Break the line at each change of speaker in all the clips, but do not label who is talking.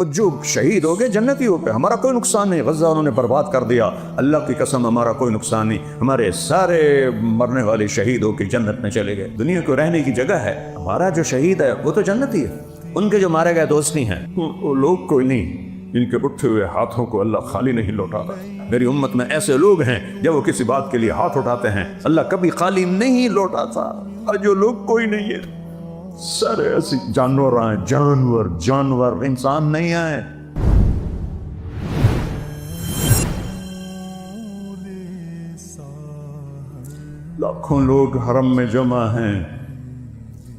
اور جو شہید ہو گئے جنتی ہو گئے، ہمارا کوئی نقصان نہیں، غزہ انہوں نے برباد کر دیا، اللہ کی قسم ہمارا کوئی نقصان نہیں، ہمارے سارے مرنے والے شہید ہو کے جنت میں چلے گئے۔ دنیا کو رہنے کی جگہ ہے، ہمارا جو شہید ہے وہ تو جنتی ہے، ان کے جو مارے گئے دوست نہیں ہیں، وہ لوگ کوئی نہیں جن کے اٹھے ہوئے ہاتھوں کو اللہ خالی نہیں لوٹاتا۔ میری امت میں ایسے لوگ ہیں جب وہ کسی بات کے لیے ہاتھ اٹھاتے ہیں اللہ کبھی خالی نہیں لوٹاتا، اور جو لوگ کوئی نہیں ہے، سارے ایسے جانور آئے، جانور انسان نہیں آئے۔ لاکھوں لوگ حرم میں جمع ہیں،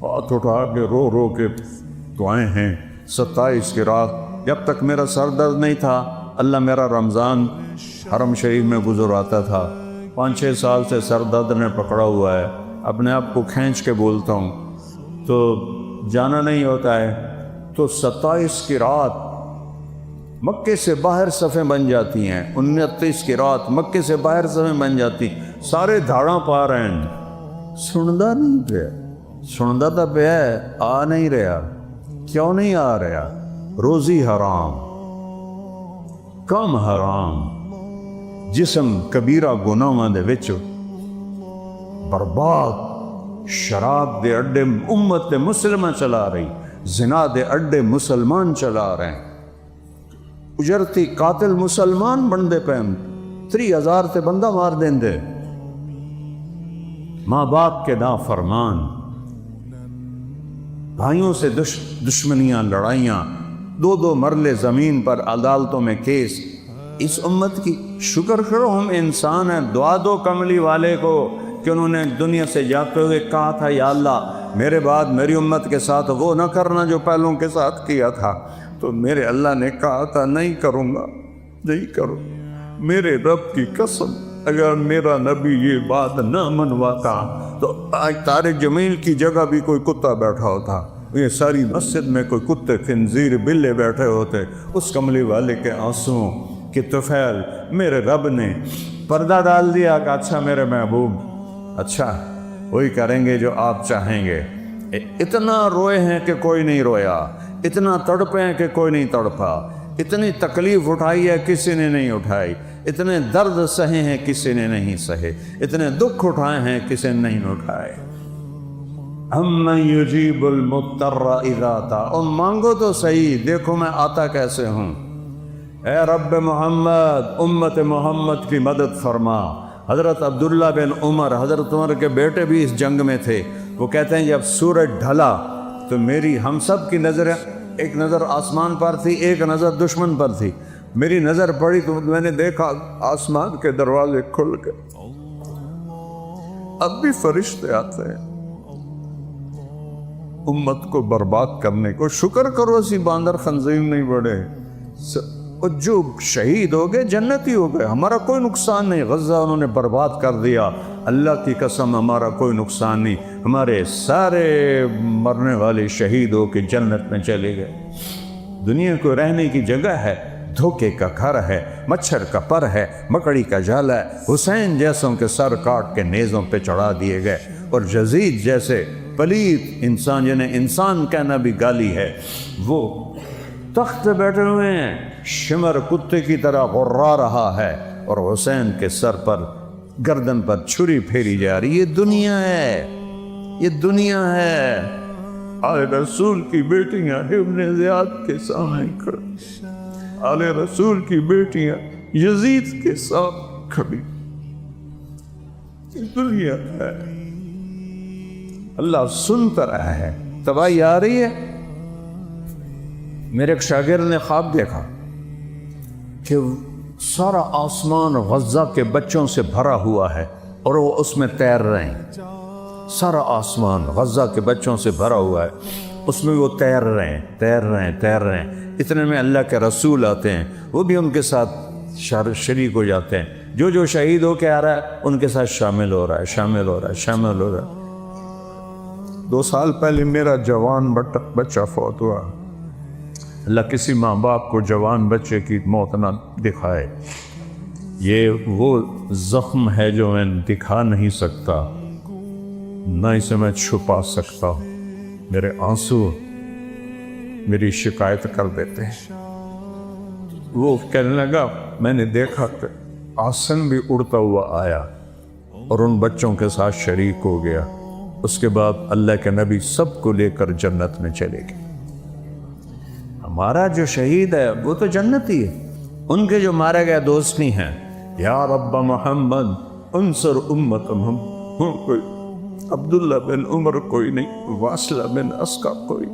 ہاتھ اٹھا کے رو رو کے دعائیں ہیں۔ 27 کی رات جب تک میرا سر درد نہیں تھا، اللہ میرا رمضان حرم شریف میں گزر آتا تھا۔ 5-6 سال سے سر درد نے پکڑا ہوا ہے، اپنے آپ کو کھینچ کے بولتا ہوں تو جانا نہیں ہوتا ہے، تو 27 کی رات مکے سے باہر صفیں بن جاتی ہیں، 29 کی رات مکے سے باہر صفیں بن جاتی، سارے دھاڑاں پا رہے ہیں، سندا نہیں پیا، سندا تو پیا ہے، آ نہیں رہا۔ کیوں نہیں آ رہا؟ روزی حرام، کم حرام، جسم کبیرہ گناہاں دے وچ برباد، شراب دے اڈے امت مسلمہ چلا رہی، زنا دے اڈے مسلمان چلا رہے ہیں، اجرتی قاتل مسلمان بندے پہ 30,000 تے بندہ مار دیں دے، ماں باپ کے نافرمان، بھائیوں سے دشمنیاں، لڑائیاں، 2 مرلے زمین پر عدالتوں میں کیس۔ اس امت کی شکر کرو ہم انسان ہیں، دعا دو کملی والے کو کہ انہوں نے دنیا سے جاتے ہوئے کہا تھا یا اللہ میرے بعد میری امت کے ساتھ وہ نہ کرنا جو پہلوں کے ساتھ کیا تھا، تو میرے اللہ نے کہا تھا نہیں کروں گا، نہیں کروں۔ میرے رب کی قسم اگر میرا نبی یہ بات نہ منواتا تو آج طارق جمیل کی جگہ بھی کوئی کتا بیٹھا ہوتا، یہ ساری مسجد میں کوئی کتے خنزیر بلے بیٹھے ہوتے۔ اس کملی والے کے آنسوؤں کی طفیل میرے رب نے پردہ ڈال دیا کہ اچھا میرے محبوب، اچھا وہی کریں گے جو آپ چاہیں گے۔ اتنا روئے ہیں کہ کوئی نہیں رویا، اتنا تڑپے ہیں کہ کوئی نہیں تڑپا، اتنی تکلیف اٹھائی ہے کسی نے نہیں اٹھائی، اتنے درد سہے ہیں کسی نے نہیں سہے، اتنے دکھ اٹھائے ہیں کسی نے نہیں اٹھائے۔ اَمَّن يُجِيبُ الْمُضْطَرَّ إِذَا دَعَاهُ، اور مانگو تو صحیح، دیکھو میں آتا کیسے ہوں۔ اے رب محمد، امت محمد کی مدد فرما۔ حضرت عبداللہ بن عمر، حضرت عمر کے بیٹے بھی اس جنگ میں تھے، وہ کہتے ہیں جب سورج ڈھلا تو میری ہم سب کی نظریں، ایک نظر آسمان پر تھی، ایک نظر دشمن پر تھی، میری نظر پڑی تو میں نے دیکھا آسمان کے دروازے کھل گئے، اب بھی فرشتے آتے ہیں امت کو برباد کرنے کو۔ شکر کرو اسی باندر خنزیر نہیں بڑھے، اور جو شہید ہو گئے جنتی ہو گئے، ہمارا کوئی نقصان نہیں، غزہ انہوں نے برباد کر دیا، اللہ کی قسم ہمارا کوئی نقصان نہیں، ہمارے سارے مرنے والے شہید ہو کے جنت میں چلے گئے۔ دنیا کو رہنے کی جگہ ہے، دھوکے کا گھر ہے، مچھر کا پر ہے، مکڑی کا جالا ہے، حسین جیسوں کے سر کاٹ کے نیزوں پہ چڑھا دیے گئے، اور یزید جیسے پلیت انسان جنہیں انسان کہنا بھی گالی ہے، وہ تخت پہ بیٹھے ہوئے ہیں، شمر کتے کی طرح غرا رہا ہے، اور حسین کے سر پر، گردن پر چھری پھیری جا رہی۔ یہ دنیا ہے، یہ دنیا ہے۔ آل رسول کی بیٹیاں ابن زیاد کے سامنے کھڑی، آل رسول کی بیٹیاں یزید کے سامنے کھڑی، دنیا ہے۔ اللہ سنتا رہا ہے، تباہی آ رہی ہے۔ میرے ایک شاگرد نے خواب دیکھا کہ سارا آسمان غزہ کے بچوں سے بھرا ہوا ہے اور وہ اس میں تیر رہے ہیں، سارا آسمان غزہ کے بچوں سے بھرا ہوا ہے، اس میں وہ تیر رہے ہیں، تیر رہے ہیں، تیر رہے ہیں۔ اتنے میں اللہ کے رسول آتے ہیں، وہ بھی ان کے ساتھ شریک ہو جاتے ہیں، جو شہید ہو کے آ رہا ہے ان کے ساتھ شامل ہو رہا ہے، شامل ہو رہا ہے، شامل ہو رہا ہے۔ 2 سال پہلے میرا جوان بچہ فوت ہوا، اللہ کسی ماں باپ کو جوان بچے کی موت نہ دکھائے۔ یہ وہ زخم ہے جو میں دکھا نہیں سکتا، نہ اسے میں چھپا سکتا ہوں۔ میرے آنسو میری شکایت کر دیتے ہیں۔ وہ کہنے لگا میں نے دیکھا کہ آسن بھی اڑتا ہوا آیا اور ان بچوں کے ساتھ شریک ہو گیا. اس کے بعد اللہ کے نبی سب کو لے کر جنت میں چلے گئے. ہمارا جو شہید ہے وہ تو جنتی ہے، ان کے جو مارے گئے دوست نہیں ہیں. یا رب محمد انصر امت محمد، کوئی عبداللہ بن عمر کوئی نہیں، واصلہ بن اسقع کوئی،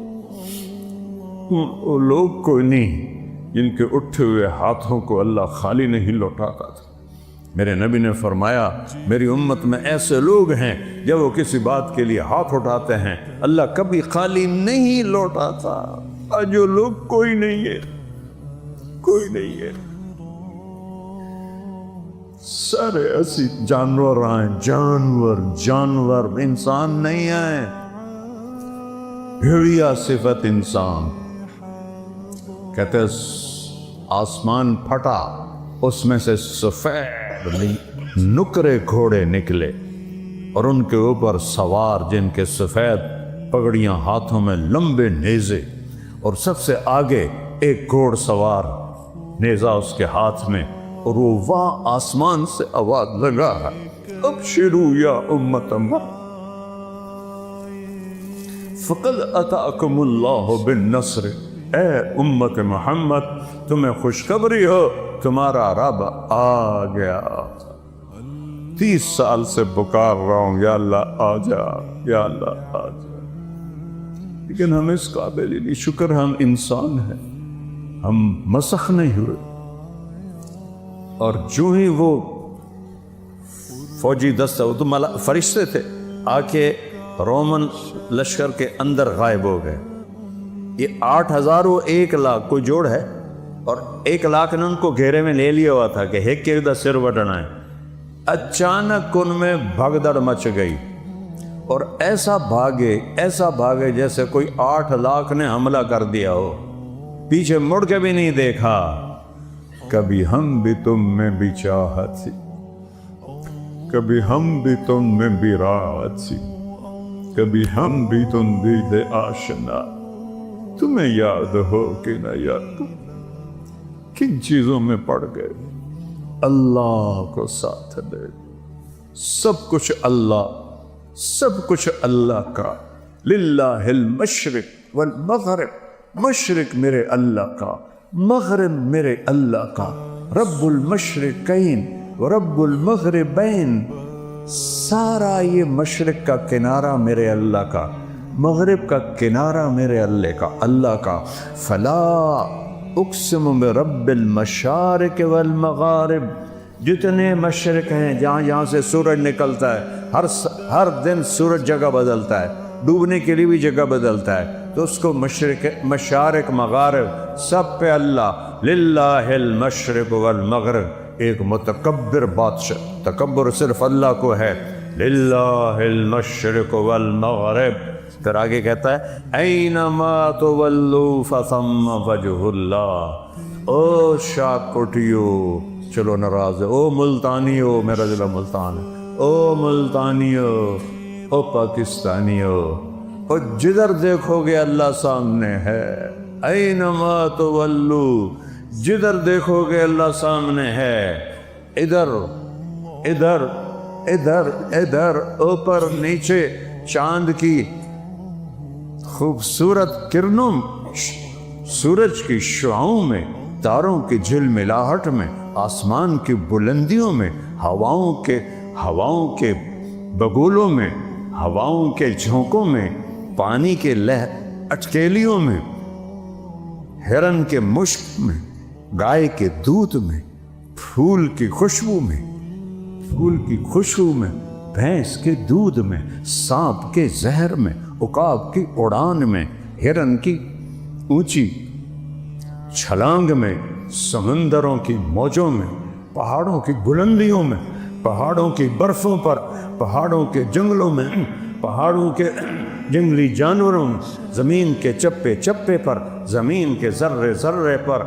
وہ لوگ کوئی نہیں جن کے اٹھے ہوئے ہاتھوں کو اللہ خالی نہیں لوٹاتا تھا. میرے نبی نے فرمایا میری امت میں ایسے لوگ ہیں جب وہ کسی بات کے لیے ہاتھ اٹھاتے ہیں اللہ کبھی خالی نہیں لوٹاتا. آج جو لوگ کوئی نہیں ہے، کوئی نہیں ہے. سارے ایسی جانور آئیں، جانور انسان نہیں آئے. بھیڑیا صفت انسان. کہتے آسمان پھٹا، اس میں سے سفید نکرے گھوڑے نکلے اور ان کے اوپر سوار جن کے سفید پگڑیاں ہاتھوں میں لمبے نیزے، اور سب سے آگے ایک گھوڑ سوار نیزہ اس کے ہاتھ میں، اور وہ وہاں آسمان سے آواز لگا ہے ابشروا یا امت محمد فقد اتاکم اللہ بالنصر. اے امت محمد تمہیں خوشخبری ہو تمہارا رب آ گیا. 30 سال سے پکار رہا ہوں یا اللہ آ جا، یا اللہ آ جا، لیکن ہم اس قابل ہی نہیں. شکر ہم انسان ہیں، ہم مسخ نہیں ہوئے. اور جو ہی وہ فوجی دستہ، وہ تو فرشتے تھے، آ کے رومن لشکر کے اندر غائب ہو گئے. یہ 8,000 و 1,00,000 کوئی جوڑ ہے، اور 1,00,000 نے ان کو گھیرے میں لے لیا ہوا تھا کہ ایک دا سر وٹنا ہے. اچانک ان میں بھگدڑ مچ گئی اور ایسا بھاگے جیسے کوئی 8,00,000 نے حملہ کر دیا ہو. پیچھے مڑ کے بھی نہیں دیکھا. کبھی ہم بھی تم میں بھی چاہت سی، کبھی ہم بھی تم میں بھی راحت سی، کبھی ہم بھی تم بھی دے آشنا. تمہیں یاد ہو کہ نہ یاد، کن چیزوں میں پڑ گئے؟ اللہ کو ساتھ دے. سب کچھ اللہ کا. للہ المشرق والمغرب، مشرق میرے اللہ کا، مغرب میرے اللہ کا. رب المشرقین ورب المغربین. سارا یہ مشرق کا کنارہ میرے اللہ کا، مغرب کا کنارہ میرے اللہ کا. فلا اقسم برب المشارق والمغارب. جتنے مشرق ہیں، جہاں سے سورج نکلتا ہے، ہر دن سورج جگہ بدلتا ہے، ڈوبنے کے لیے بھی جگہ بدلتا ہے، تو اس کو مشارق مغارب سب پہ اللہ. للہ المشرق والمغرب. ایک متکبر بادشاہ، تکبر صرف اللہ کو ہے. للہ المشرق والمغرب. پھر آگے کہتا ہے اینما تولوا فثم وجہ اللہ. او شاہ کوٹیو، چلو ناراض ہے، او ملتانیو، میرا ضلع ملتان ہے، او ملتانیو، او پاکستانیو، اور جدھر دیکھو گے اللہ سامنے ہے. اینما تولوا، جدھر دیکھو گے اللہ سامنے ہے. ادھر ادھر ادھر ادھر، اوپر نیچے، چاند کی خوبصورت کرنوں، سورج کی شعاؤں میں، تاروں کی جھلملاہٹ میں، آسمان کی بلندیوں میں، ہواؤں کے بگولوں میں، ہواؤں کے جھونکوں میں، پانی کے اٹکیلیوں میں، ہرن کے مشک میں، گائے کے دودھ میں، پھول کی خوشبو میں، بھینس کے دودھ میں، سانپ کے زہر میں، عقاب کی اڑان میں، ہرن کی اونچی چھلانگ میں، سمندروں کی موجوں میں، پہاڑوں کی بلندیوں میں، پہاڑوں کی برفوں پر، پہاڑوں کے جنگلوں میں، پہاڑوں کے جنگلی جانوروں میں، زمین کے چپے چپے پر، زمین کے ذرے ذرے پر.